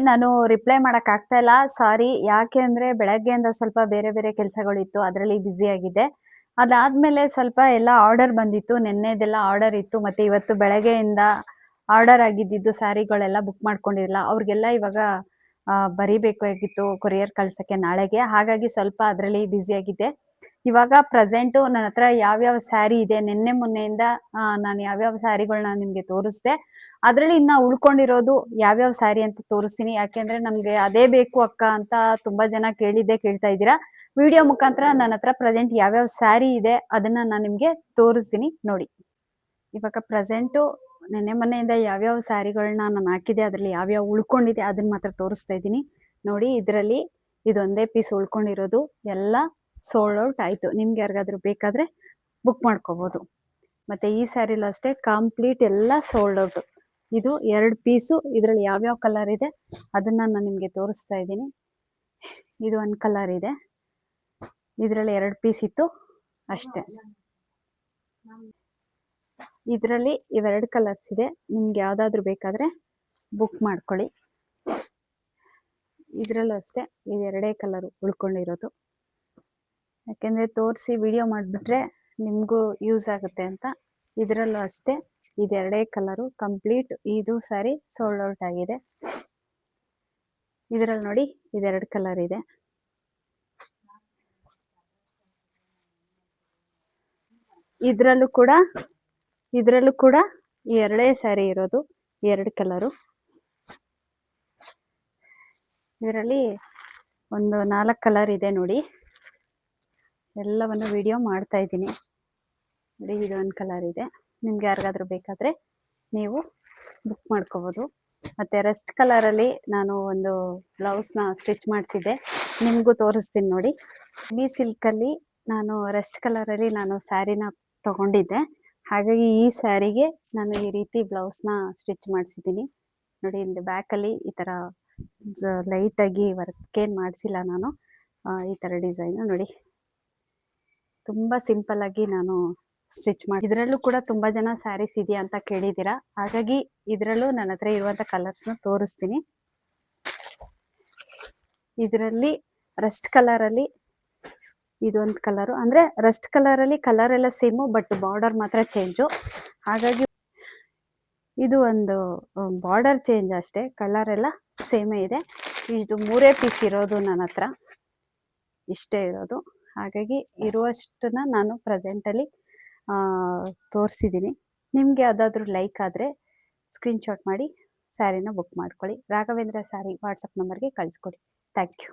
ನಾನು ರಿಪ್ಲೈ ಮಾಡಕ್ ಆಗ್ತಾ ಇಲ್ಲ, ಸಾರಿ. ಯಾಕೆ ಅಂದ್ರೆ ಬೆಳಗ್ಗೆಯಿಂದ ಸ್ವಲ್ಪ ಬೇರೆ ಬೇರೆ ಕೆಲಸಗಳಿತ್ತು, ಅದರಲ್ಲಿ ಬ್ಯುಸಿ ಆಗಿದ್ದೆ. ಅದಾದ್ಮೇಲೆ ಸ್ವಲ್ಪ ಎಲ್ಲ ಆರ್ಡರ್ ಬಂದಿತ್ತು, ನೆನ್ನೆದೆಲ್ಲ ಆರ್ಡರ್ ಇತ್ತು, ಮತ್ತೆ ಇವತ್ತು ಬೆಳಗ್ಗೆಯಿಂದ ಆರ್ಡರ್ ಆಗಿದ್ದು ಸ್ಯಾರಿಗಳೆಲ್ಲ ಬುಕ್ ಮಾಡ್ಕೊಂಡಿರಲ್ಲ, ಅವ್ರಿಗೆಲ್ಲ ಇವಾಗ ಬರಿಬೇಕಾಗಿತ್ತು ಕೊರಿಯರ್ ಕಳ್ಸಕ್ಕೆ ನಾಳೆಗೆ. ಹಾಗಾಗಿ ಸ್ವಲ್ಪ ಅದರಲ್ಲಿ ಬ್ಯುಸಿ ಆಗಿದ್ದೆ. ಇವಾಗ ಪ್ರೆಸೆಂಟು ನನ್ನ ಹತ್ರ ಯಾವ್ಯಾವ ಸ್ಯಾರಿ ಇದೆ, ನಿನ್ನೆ ಮೊನ್ನೆಯಿಂದ ನಾನು ಯಾವ್ಯಾವ ಸ್ಯಾರಿಗಳನ್ನ ನಿಮ್ಗೆ ತೋರಿಸ್ದೆ, ಅದರಲ್ಲಿ ಇನ್ನ ಉಳ್ಕೊಂಡಿರೋದು ಯಾವ್ಯಾವ ಸ್ಯಾರಿ ಅಂತ ತೋರಿಸ್ತೀನಿ. ಯಾಕೆಂದ್ರೆ ನಮ್ಗೆ ಅದೇ ಬೇಕು ಅಕ್ಕ ಅಂತ ತುಂಬಾ ಜನ ಕೇಳ್ತಾ ಇದ್ದೀರಾ. ವಿಡಿಯೋ ಮುಖಾಂತರ ನನ್ನ ಹತ್ರ ಪ್ರೆಸೆಂಟ್ ಯಾವ್ಯಾವ ಸ್ಯಾರಿ ಇದೆ ಅದನ್ನ ನಾನು ನಿಮ್ಗೆ ತೋರಿಸ್ತೀನಿ ನೋಡಿ. ಇವಾಗ ಪ್ರೆಸೆಂಟು ನೆನ್ನೆ ಮೊನ್ನೆಯಿಂದ ಯಾವ್ಯಾವ ಸ್ಯಾರಿಗಳನ್ನ ನಾನು ಹಾಕಿದೆ, ಅದರಲ್ಲಿ ಯಾವ್ಯಾವ ಉಳ್ಕೊಂಡಿದೆ ಅದನ್ನ ಮಾತ್ರ ತೋರಿಸ್ತಾ ಇದ್ದೀನಿ ನೋಡಿ. ಇದರಲ್ಲಿ ಇದೊಂದೇ ಪೀಸ್ ಉಳ್ಕೊಂಡಿರೋದು, ಎಲ್ಲ ಸೋಲ್ಡ್ ಔಟ್ ಆಯ್ತು. ನಿಮ್ಗೆ ಯಾರಿಗಾದ್ರೂ ಬೇಕಾದ್ರೆ ಬುಕ್ ಮಾಡ್ಕೋಬಹುದು. ಮತ್ತೆ ಈ ಸ್ಯಾರಿಲೂ ಅಷ್ಟೇ ಕಂಪ್ಲೀಟ್ ಎಲ್ಲ ಸೋಲ್ಡ್ ಔಟ್. ಇದು 2 ಪೀಸು, ಇದರಲ್ಲಿ ಯಾವ್ಯಾವ ಕಲರ್ ಇದೆ ಅದನ್ನ ನಾನು ನಿಮ್ಗೆ ತೋರಿಸ್ತಾ ಇದ್ದೀನಿ. ಇದು ಒಂದು ಕಲರ್ ಇದೆ, ಇದರಲ್ಲಿ 2 ಪೀಸ್ ಇತ್ತು ಅಷ್ಟೇ. ಇದರಲ್ಲಿ ಇವೆರಡು ಕಲರ್ಸ್ ಇದೆ, ನಿಮ್ಗೆ ಯಾವ್ದಾದ್ರು ಬೇಕಾದ್ರೆ ಬುಕ್ ಮಾಡ್ಕೊಳ್ಳಿ. ಇದರಲ್ಲೂ ಅಷ್ಟೇ ಇದು 2 ಕಲರ್ ಉಳ್ಕೊಂಡಿರೋದು, ಯಾಕೆಂದ್ರೆ ತೋರಿಸಿ ವಿಡಿಯೋ ಮಾಡಿಬಿಟ್ರೆ ನಿಮಗೂ ಯೂಸ್ ಆಗುತ್ತೆ ಅಂತ. ಇದರಲ್ಲೂ ಅಷ್ಟೇ ಇದು 2 ಕಲರು ಕಂಪ್ಲೀಟ್. ಇದು ಸ್ಯಾರಿ ಸೋಲ್ಡ್ ಔಟ್ ಆಗಿದೆ. ಇದರಲ್ಲಿ ನೋಡಿ ಇದು 2 ಕಲರ್ ಇದೆ. ಇದರಲ್ಲೂ ಕೂಡ ಈ 2 ಸ್ಯಾರಿ ಇರೋದು, 2 ಕಲರು. ಇದರಲ್ಲಿ ಒಂದು 4 ಕಲರ್ ಇದೆ ನೋಡಿ, ಎಲ್ಲವನ್ನು ವಿಡಿಯೋ ಮಾಡ್ತಾ ಇದ್ದೀನಿ ನೋಡಿ. ಇದೊಂದು ಕಲರ್ ಇದೆ, ನಿಮ್ಗೆ ಯಾರಿಗಾದ್ರೂ ಬೇಕಾದ್ರೆ ನೀವು ಬುಕ್ ಮಾಡ್ಕೋಬೋದು. ಮತ್ತೆ ರೆಸ್ಟ್ ಕಲರಲ್ಲಿ ನಾನು ಒಂದು ಬ್ಲೌಸ್ನ ಸ್ಟಿಚ್ ಮಾಡ್ತಿದ್ದೆ, ನಿಮಗೂ ತೋರಿಸ್ತೀನಿ ನೋಡಿ. ಮೀ ಸಿಲ್ಕಲ್ಲಿ ನಾನು ರೆಸ್ಟ್ ಕಲರಲ್ಲಿ ನಾನು ಸ್ಯಾರಿನ ತಗೊಂಡಿದ್ದೆ, ಹಾಗಾಗಿ ಈ ಸ್ಯಾರಿಗೆ ನಾನು ಈ ರೀತಿ ಬ್ಲೌಸ್ನ ಸ್ಟಿಚ್ ಮಾಡಿಸಿದ್ದೀನಿ ನೋಡಿ. ಇಲ್ಲಿ ಬ್ಯಾಕಲ್ಲಿ ಈ ಥರ ಲೈಟಾಗಿ ವರ್ಕ್ ಏನು ಮಾಡಿಸಿಲ್ಲ ನಾನು, ಈ ಥರ ಡಿಸೈನು ನೋಡಿ. ತುಂಬ ಸಿಂಪಲ್ ಆಗಿ ನಾನು ಸ್ಟಿಚ್ ಮಾಡಿ. ಇದರಲ್ಲೂ ಕೂಡ ತುಂಬ ಜನ ಸ್ಯಾರೀಸ್ ಇದೆಯಾ ಅಂತ ಕೇಳಿದ್ದೀರಾ, ಹಾಗಾಗಿ ಇದರಲ್ಲೂ ನನ್ನ ಹತ್ರ ಇರುವಂಥ ಕಲರ್ಸ್ನ ತೋರಿಸ್ತೀನಿ. ಇದರಲ್ಲಿ ರೆಸ್ಟ್ ಕಲರಲ್ಲಿ ಇದೊಂದು ಕಲರು, ಅಂದರೆ ರೆಸ್ಟ್ ಕಲರಲ್ಲಿ ಕಲರ್ ಎಲ್ಲ ಸೇಮು, ಬಟ್ ಬಾರ್ಡರ್ ಮಾತ್ರ ಚೇಂಜು. ಹಾಗಾಗಿ ಇದು ಒಂದು ಬಾರ್ಡರ್ ಚೇಂಜ್ ಅಷ್ಟೇ, ಕಲರ್ ಎಲ್ಲ ಸೇಮೇ ಇದೆ. ಇದು 3 ಪೀಸ್ ಇರೋದು ನನ್ನ ಹತ್ರ, ಇಷ್ಟೇ ಇರೋದು. ಹಾಗಾಗಿ ಇರುವಷ್ಟನ್ನ ನಾನು ಪ್ರೆಸೆಂಟಲ್ಲಿ ತೋರಿಸಿದ್ದೀನಿ. ನಿಮಗೆ ಯಾವುದಾದ್ರೂ ಲೈಕ್ ಆದರೆ ಸ್ಕ್ರೀನ್ಶಾಟ್ ಮಾಡಿ ಸ್ಯಾರಿನ ಬುಕ್ ಮಾಡ್ಕೊಳ್ಳಿ. ರಾಘವೇಂದ್ರ ಸ್ಯಾರಿ ವಾಟ್ಸಪ್ ನಂಬರ್ಗೆ ಕಳಿಸ್ಕೊಡಿ. Thank you.